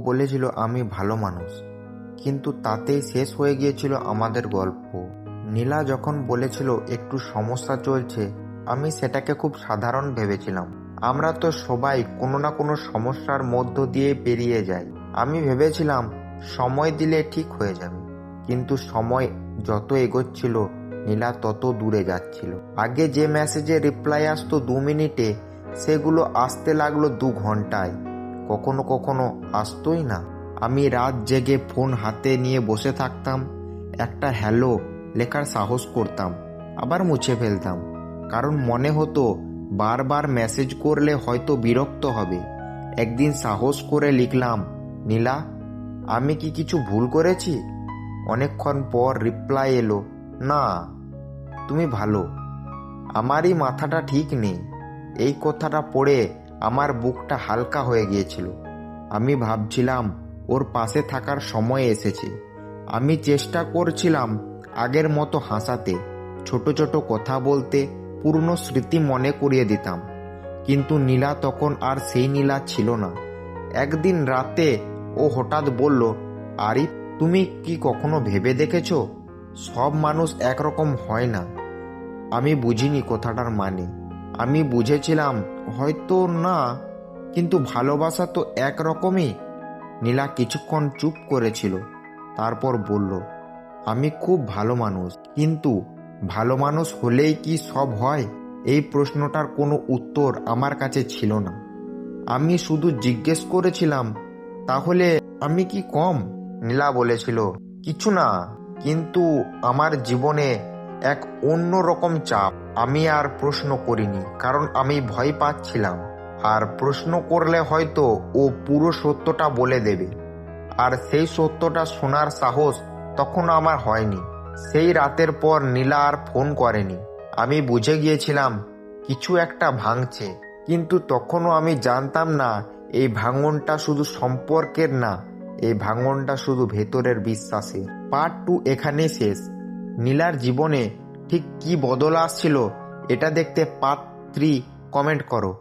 বলেছিল আমি ভালো মানুষ, কিন্তু তাতেই শেষ হয়ে গিয়েছিল আমাদের গল্প। নীলা যখন বলেছিল একটু সমস্যা চলছে, আমি সেটাকে খুব সাধারণ ভেবেছিলাম। আমরা তো সবাই কোনো না কোনো সমস্যার মধ্য দিয়ে পেরিয়ে যাই। আমি ভেবেছিলাম সময় দিলে ঠিক হয়ে যাবে, কিন্তু সময় যত এগোচ্ছিল নীলা তত দূরে যাচ্ছিল। আগে যে মেসেজে রিপ্লাই আসতো 2 মিনিটে, সেগুলো আসতে লাগলো 2 ঘন্টায়। কখনো কখনো আসতোই না। আমি রাত জেগে ফোন হাতে নিয়ে বসে থাকতাম, একটা হ্যালো লেখার সাহস করতাম, আবার মুছে ফেলতাম, কারণ মনে হতো বারবার মেসেজ করলে হয়তো বিরক্ত হবে। একদিন সাহস করে লিখলাম, নীলা, আমি কি কিছু ভুল করেছি? অনেকক্ষণ পর রিপ্লাই এলো, না, তুমি ভালো। আমারই মাথাটা ঠিক নেই। এই কথাটা পড়ে আমার বুকটা হালকা হয়ে গিয়েছিল। আমি ভাবছিলাম ওর পাশে থাকার সময় এসেছে। আমি চেষ্টা করছিলাম আগের মতো হাসাতে, ছোট ছোট কথা বলতে, পুরনো স্মৃতি মনে করিয়ে দিতাম, কিন্তু নীলা তখন আর সেই নীলা ছিল না। একদিন রাতে ও হঠাৎ বলল, আরিফ, তুমি কি কখনো ভেবে দেখেছো সব মানুষ একরকম হয় না? আমি বুঝিনি কথাটার মানে। আমি বুঝেছিলাম হয়তো না, কিন্তু ভালোবাসা তো একরকমই। নীলা কিছুক্ষণ চুপ করেছিল, তারপর বলল, আমি খুব ভালো মানুষ, কিন্তু ভালো মানুষ হলেই কি সব হয়? এই প্রশ্নটার কোনো উত্তর আমার কাছে ছিল না। আমি শুধু জিজ্ঞেস করেছিলাম, তাহলে আমি কি কম? নীলা বলেছিল, কিছু না, কিন্তু আমার জীবনে এক অন্য রকম চাপ। আমি আর প্রশ্ন করিনি, কারণ আমি ভয় পাচ্ছিলাম, আর প্রশ্ন করলে হয়তো ও পুরো সত্যটা বলে দেবে, আর সেই সত্যটা শোনার সাহস তখন আমার হয়নি। সেই রাতের পর নীলা আর ফোন করেনি। আমি বুঝে গিয়েছিলাম কিছু একটা ভাঙছে, কিন্তু তখনও আমি জানতাম না এই ভাঙনটা শুধু সম্পর্কের না, এই ভাঙনটা শুধু ভেতরের বিশ্বাসের। পার্ট 2 এখানেই শেষ। নীলার জীবনে ঠিক কি বদল আসছিল এটা দেখতে পার্ট 3 কমেন্ট করো।